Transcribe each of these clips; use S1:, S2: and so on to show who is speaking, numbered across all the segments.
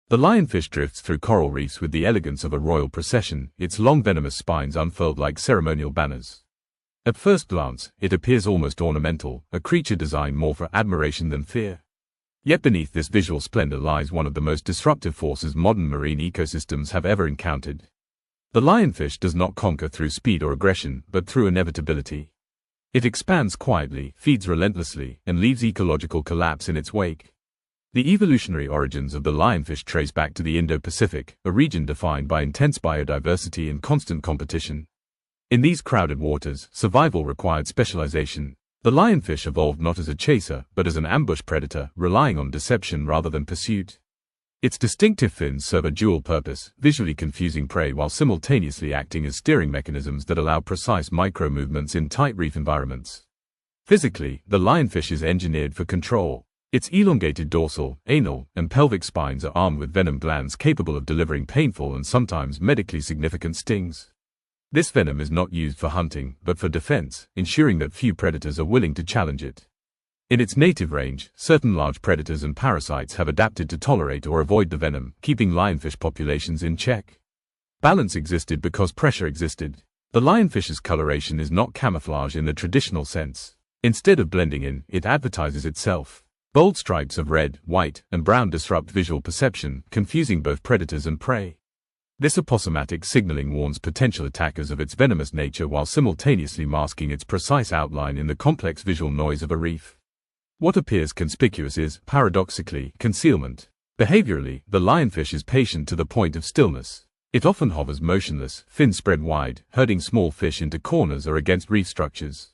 S1: The lionfish drifts through coral reefs with the elegance of a royal procession, its long venomous spines unfurled like ceremonial banners. At first glance, it appears almost ornamental, a creature designed more for admiration than fear. Yet beneath this visual splendor lies one of the most disruptive forces modern marine ecosystems have ever encountered. The lionfish does not conquer through speed or aggression, but through inevitability. It expands quietly, feeds relentlessly, and leaves ecological collapse in its wake. The evolutionary origins of the lionfish trace back to the Indo-Pacific, a region defined by intense biodiversity and constant competition. In these crowded waters, survival required specialization. The lionfish evolved not as a chaser, but as an ambush predator, relying on deception rather than pursuit. Its distinctive fins serve a dual purpose, visually confusing prey while simultaneously acting as steering mechanisms that allow precise micro-movements in tight reef environments. Physically, the lionfish is engineered for control. Its elongated dorsal, anal, and pelvic spines are armed with venom glands capable of delivering painful and sometimes medically significant stings. This venom is not used for hunting, but for defense, ensuring that few predators are willing to challenge it. In its native range, certain large predators and parasites have adapted to tolerate or avoid the venom, keeping lionfish populations in check. Balance existed because pressure existed. The lionfish's coloration is not camouflage in the traditional sense. Instead of blending in, it advertises itself. Bold stripes of red, white, and brown disrupt visual perception, confusing both predators and prey. This aposematic signaling warns potential attackers of its venomous nature while simultaneously masking its precise outline in the complex visual noise of a reef. What appears conspicuous is, paradoxically, concealment. Behaviorally, the lionfish is patient to the point of stillness. It often hovers motionless, fins spread wide, herding small fish into corners or against reef structures.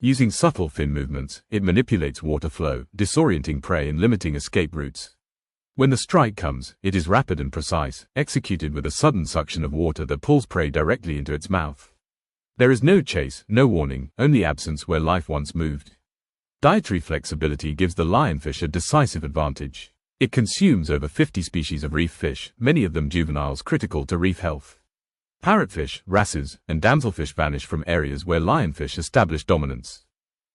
S1: Using subtle fin movements, it manipulates water flow, disorienting prey and limiting escape routes. When the strike comes, it is rapid and precise, executed with a sudden suction of water that pulls prey directly into its mouth. There is no chase, no warning, only absence where life once moved. Dietary flexibility gives the lionfish a decisive advantage. It consumes over 50 species of reef fish, many of them juveniles critical to reef health. Parrotfish, wrasses, and damselfish vanish from areas where lionfish establish dominance.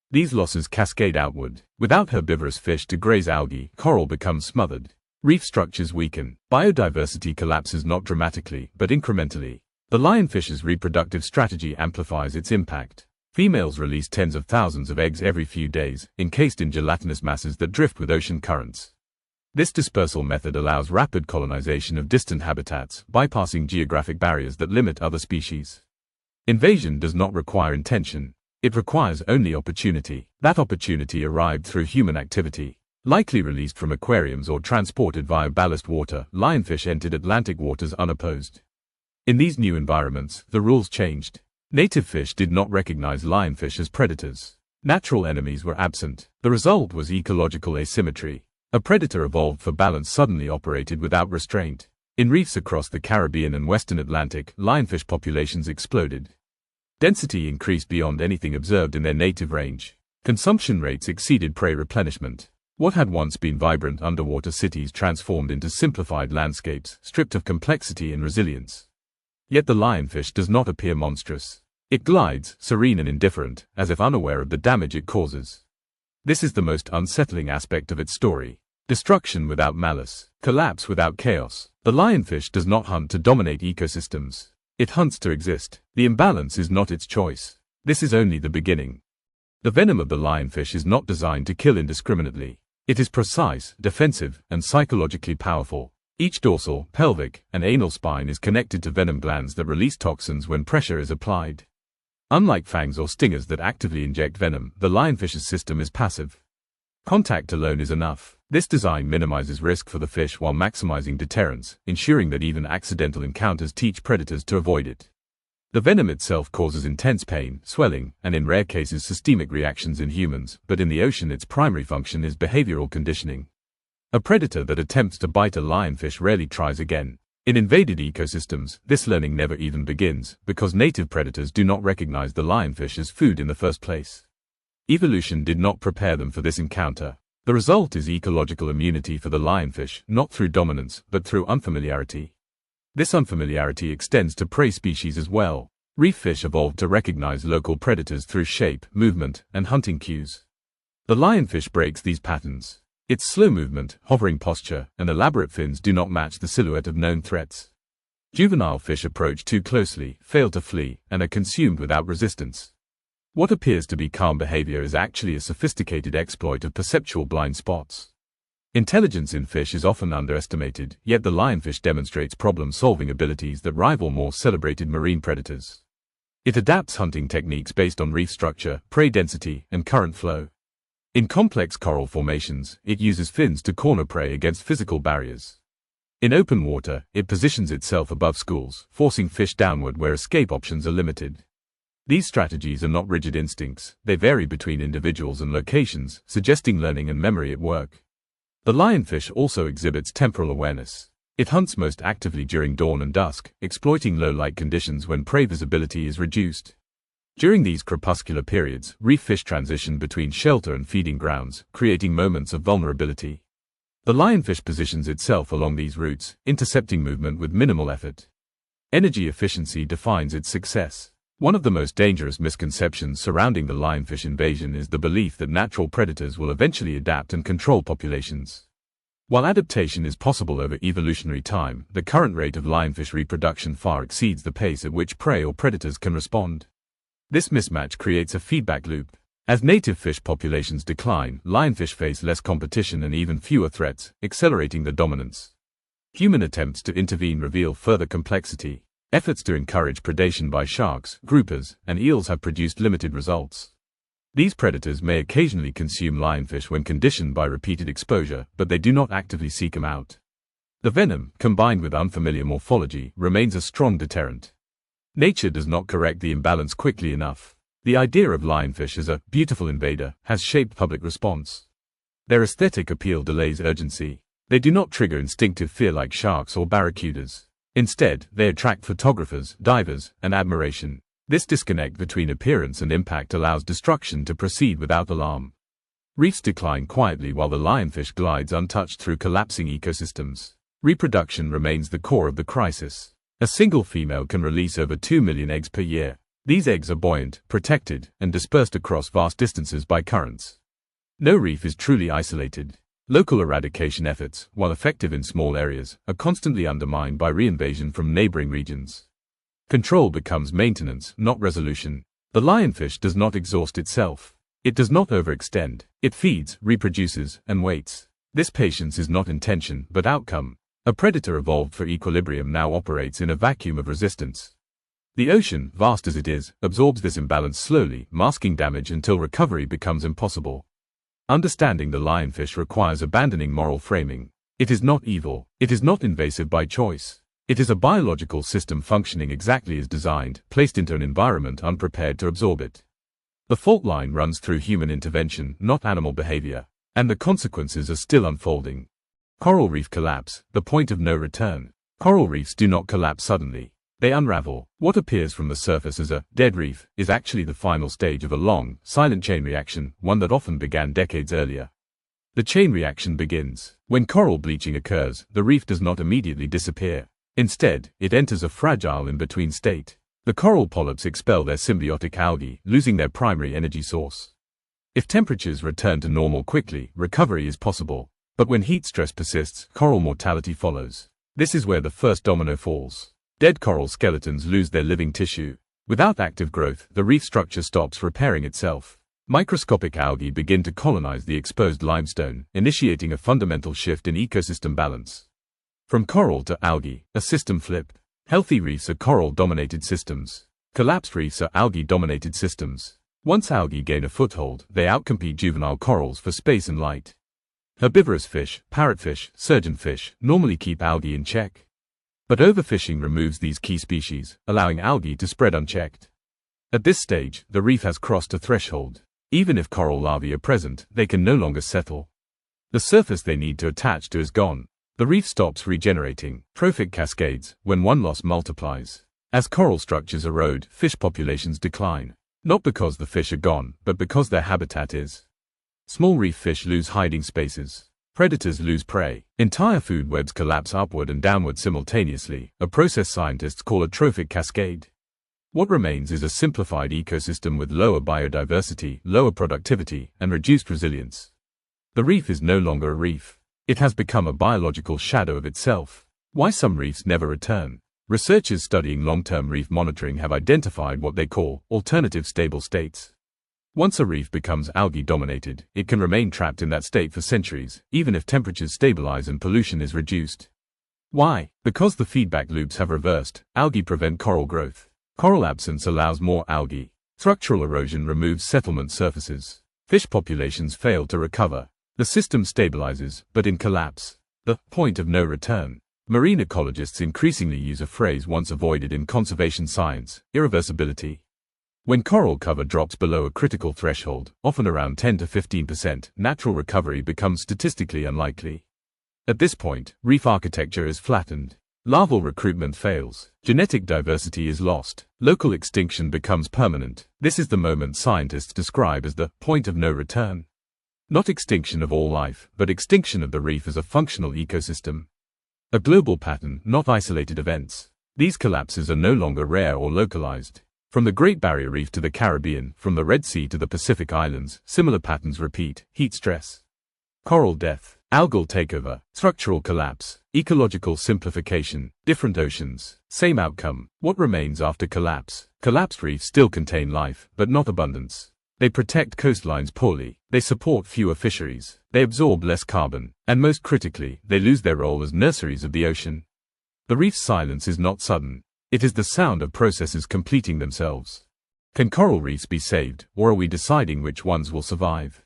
S1: These losses cascade outward. Without herbivorous fish to graze algae, coral becomes smothered. Reef structures weaken. Biodiversity collapses not dramatically, but incrementally. The lionfish's reproductive strategy amplifies its impact. Females release tens of thousands of eggs every few days, encased in gelatinous masses that drift with ocean currents. This dispersal method allows rapid colonization of distant habitats, bypassing geographic barriers that limit other species. Invasion does not require intention. It requires only opportunity. That opportunity arrived through human activity. Likely released from aquariums or transported via ballast water, lionfish entered Atlantic waters unopposed. In these new environments, the rules changed. Native fish did not recognize lionfish as predators. Natural enemies were absent. The result was ecological asymmetry. A predator evolved for balance suddenly operated without restraint. In reefs across the Caribbean and Western Atlantic, lionfish populations exploded. Density increased beyond anything observed in their native range. Consumption rates exceeded prey replenishment. What had once been vibrant underwater cities transformed into simplified landscapes, stripped of complexity and resilience. Yet the lionfish does not appear monstrous. It glides, serene and indifferent, as if unaware of the damage it causes. This is the most unsettling aspect of its story. Destruction without malice, collapse without chaos. The lionfish does not hunt to dominate ecosystems. It hunts to exist. The imbalance is not its choice. This is only the beginning. The venom of the lionfish is not designed to kill indiscriminately. It is precise, defensive, and psychologically powerful. Each dorsal, pelvic, and anal spine is connected to venom glands that release toxins when pressure is applied. Unlike fangs or stingers that actively inject venom, the lionfish's system is passive. Contact alone is enough. This design minimizes risk for the fish while maximizing deterrence, ensuring that even accidental encounters teach predators to avoid it. The venom itself causes intense pain, swelling, and in rare cases systemic reactions in humans, but in the ocean its primary function is behavioral conditioning. A predator that attempts to bite a lionfish rarely tries again. In invaded ecosystems, this learning never even begins, because native predators do not recognize the lionfish as food in the first place. Evolution did not prepare them for this encounter. The result is ecological immunity for the lionfish, not through dominance, but through unfamiliarity. This unfamiliarity extends to prey species as well. Reef fish evolved to recognize local predators through shape, movement, and hunting cues. The lionfish breaks these patterns. Its slow movement, hovering posture, and elaborate fins do not match the silhouette of known threats. Juvenile fish approach too closely, fail to flee, and are consumed without resistance. What appears to be calm behavior is actually a sophisticated exploit of perceptual blind spots. Intelligence in fish is often underestimated, yet the lionfish demonstrates problem-solving abilities that rival more celebrated marine predators. It adapts hunting techniques based on reef structure, prey density, and current flow. In complex coral formations, it uses fins to corner prey against physical barriers. In open water, it positions itself above schools, forcing fish downward where escape options are limited. These strategies are not rigid instincts, they vary between individuals and locations, suggesting learning and memory at work. The lionfish also exhibits temporal awareness. It hunts most actively during dawn and dusk, exploiting low light conditions when prey visibility is reduced. During these crepuscular periods, reef fish transition between shelter and feeding grounds, creating moments of vulnerability. The lionfish positions itself along these routes, intercepting movement with minimal effort. Energy efficiency defines its success. One of the most dangerous misconceptions surrounding the lionfish invasion is the belief that natural predators will eventually adapt and control populations. While adaptation is possible over evolutionary time, the current rate of lionfish reproduction far exceeds the pace at which prey or predators can respond. This mismatch creates a feedback loop. As native fish populations decline, lionfish face less competition and even fewer threats, accelerating the dominance. Human attempts to intervene reveal further complexity. Efforts to encourage predation by sharks, groupers, and eels have produced limited results. These predators may occasionally consume lionfish when conditioned by repeated exposure, but they do not actively seek them out. The venom, combined with unfamiliar morphology, remains a strong deterrent. Nature does not correct the imbalance quickly enough. The idea of lionfish as a beautiful invader has shaped public response. Their aesthetic appeal delays urgency. They do not trigger instinctive fear like sharks or barracudas. Instead, they attract photographers, divers, and admiration. This disconnect between appearance and impact allows destruction to proceed without alarm. Reefs decline quietly while the lionfish glides untouched through collapsing ecosystems. Reproduction remains the core of the crisis. A single female can release over 2 million eggs per year. These eggs are buoyant, protected, and dispersed across vast distances by currents. No reef is truly isolated. Local eradication efforts, while effective in small areas, are constantly undermined by reinvasion from neighboring regions. Control becomes maintenance, not resolution. The lionfish does not exhaust itself. It does not overextend. It feeds, reproduces, and waits. This patience is not intention, but outcome. A predator evolved for equilibrium now operates in a vacuum of resistance. The ocean, vast as it is, absorbs this imbalance slowly, masking damage until recovery becomes impossible. Understanding the lionfish requires abandoning moral framing. It is not evil. It is not invasive by choice. It is a biological system functioning exactly as designed, placed into an environment unprepared to absorb it. The fault line runs through human intervention, not animal behavior, and the consequences are still unfolding. Coral reef collapse, the point of no return. Coral reefs do not collapse suddenly. They unravel. What appears from the surface as a dead reef is actually the final stage of a long, silent chain reaction, one that often began decades earlier. The chain reaction begins. When coral bleaching occurs, the reef does not immediately disappear. Instead, it enters a fragile in-between state. The coral polyps expel their symbiotic algae, losing their primary energy source. If temperatures return to normal quickly, recovery is possible. But when heat stress persists, coral mortality follows. This is where the first domino falls. Dead coral skeletons lose their living tissue. Without active growth, the reef structure stops repairing itself. Microscopic algae begin to colonize the exposed limestone, initiating a fundamental shift in ecosystem balance. From coral to algae, a system flip. Healthy reefs are coral-dominated systems. Collapsed reefs are algae-dominated systems. Once algae gain a foothold, they outcompete juvenile corals for space and light. Herbivorous fish, parrotfish, surgeonfish, normally keep algae in check. But overfishing removes these key species, allowing algae to spread unchecked. At this stage, the reef has crossed a threshold. Even if coral larvae are present, they can no longer settle. The surface they need to attach to is gone. The reef stops regenerating. Trophic cascades, when one loss multiplies. As coral structures erode, fish populations decline. Not because the fish are gone, but because their habitat is. Small reef fish lose hiding spaces. Predators lose prey. Entire food webs collapse upward and downward simultaneously, a process scientists call a trophic cascade. What remains is a simplified ecosystem with lower biodiversity, lower productivity, and reduced resilience. The reef is no longer a reef. It has become a biological shadow of itself. Why some reefs never return? Researchers studying long-term reef monitoring have identified what they call alternative stable states. Once a reef becomes algae-dominated, it can remain trapped in that state for centuries, even if temperatures stabilize and pollution is reduced. Why? Because the feedback loops have reversed. Algae prevent coral growth. Coral absence allows more algae. Structural erosion removes settlement surfaces. Fish populations fail to recover. The system stabilizes, but in collapse. The point of no return. Marine ecologists increasingly use a phrase once avoided in conservation science: irreversibility. When coral cover drops below a critical threshold, often around 10 to 15%, natural recovery becomes statistically unlikely. At this point, reef architecture is flattened. Larval recruitment fails. Genetic diversity is lost. Local extinction becomes permanent. This is the moment scientists describe as the point of no return. Not extinction of all life, but extinction of the reef as a functional ecosystem. A global pattern, not isolated events. These collapses are no longer rare or localized. From the Great Barrier Reef to the Caribbean, from the Red Sea to the Pacific Islands, similar patterns repeat: heat stress, coral death, algal takeover, structural collapse, ecological simplification, different oceans, same outcome. What remains after collapse? Collapsed reefs still contain life, but not abundance. They protect coastlines poorly, they support fewer fisheries, they absorb less carbon, and most critically, they lose their role as nurseries of the ocean. The reef's silence is not sudden. It is the sound of processes completing themselves. Can coral reefs be saved, or are we deciding which ones will survive?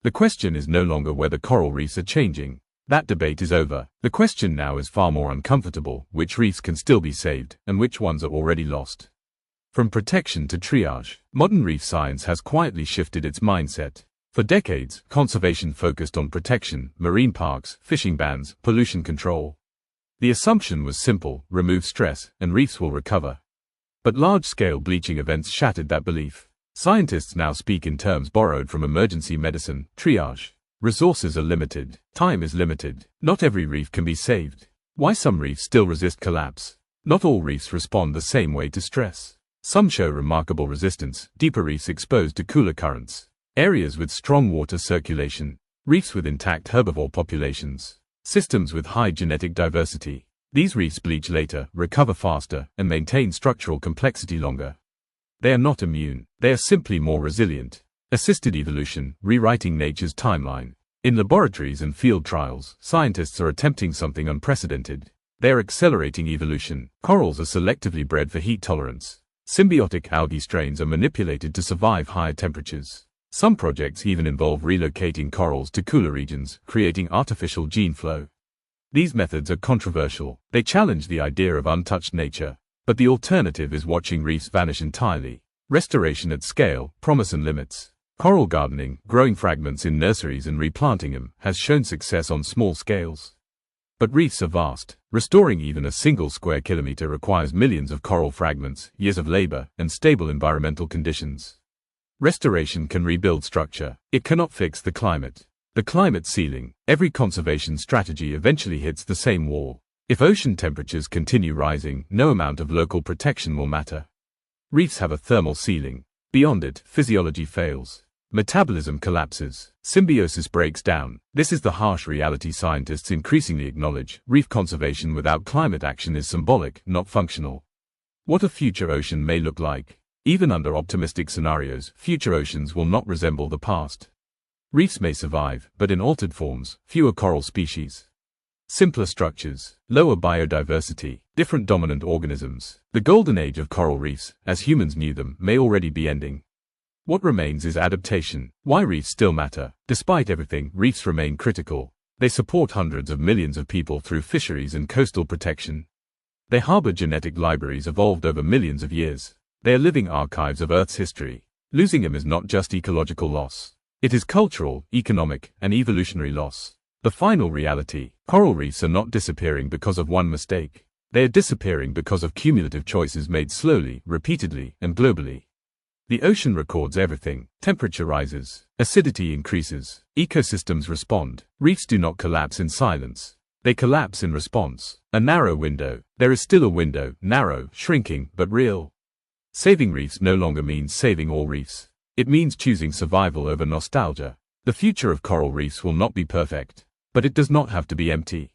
S1: The question is no longer whether coral reefs are changing. That debate is over. The question now is far more uncomfortable: which reefs can still be saved, and which ones are already lost? From protection to triage, modern reef science has quietly shifted its mindset. For decades, conservation focused on protection, marine parks, fishing bans, pollution control. The assumption was simple: remove stress, and reefs will recover. But large-scale bleaching events shattered that belief. Scientists now speak in terms borrowed from emergency medicine: triage. Resources are limited. Time is limited. Not every reef can be saved. Why some reefs still resist collapse? Not all reefs respond the same way to stress. Some show remarkable resistance: deeper reefs exposed to cooler currents, areas with strong water circulation, reefs with intact herbivore populations, systems with high genetic diversity. These reefs bleach later, recover faster, and maintain structural complexity longer. They are not immune. They are simply more resilient. Assisted evolution, rewriting nature's timeline. In laboratories and field trials, scientists are attempting something unprecedented. They are accelerating evolution. Corals are selectively bred for heat tolerance. Symbiotic algae strains are manipulated to survive higher temperatures. Some projects even involve relocating corals to cooler regions, creating artificial gene flow. These methods are controversial. They challenge the idea of untouched nature. But the alternative is watching reefs vanish entirely. Restoration at scale, promise and limits. Coral gardening, growing fragments in nurseries and replanting them, has shown success on small scales. But reefs are vast. Restoring even a single square kilometer requires millions of coral fragments, years of labor, and stable environmental conditions. Restoration can rebuild structure. It cannot fix the climate. The climate ceiling. Every conservation strategy eventually hits the same wall. If ocean temperatures continue rising, no amount of local protection will matter. Reefs have a thermal ceiling. Beyond it, physiology fails. Metabolism collapses. Symbiosis breaks down. This is the harsh reality scientists increasingly acknowledge. Reef conservation without climate action is symbolic, not functional. What a future ocean may look like. Even under optimistic scenarios, future oceans will not resemble the past. Reefs may survive, but in altered forms, fewer coral species. Simpler structures, lower biodiversity, different dominant organisms. The golden age of coral reefs, as humans knew them, may already be ending. What remains is adaptation. Why reefs still matter. Despite everything, reefs remain critical. They support hundreds of millions of people through fisheries and coastal protection. They harbor genetic libraries evolved over millions of years. They are living archives of Earth's history. Losing them is not just ecological loss. It is cultural, economic, and evolutionary loss. The final reality: coral reefs are not disappearing because of one mistake. They are disappearing because of cumulative choices made slowly, repeatedly, and globally. The ocean records everything. Temperature rises. Acidity increases. Ecosystems respond. Reefs do not collapse in silence. They collapse in response. A narrow window. There is still a window, narrow, shrinking, but real. Saving reefs no longer means saving all reefs. It means choosing survival over nostalgia. The future of coral reefs will not be perfect, but it does not have to be empty.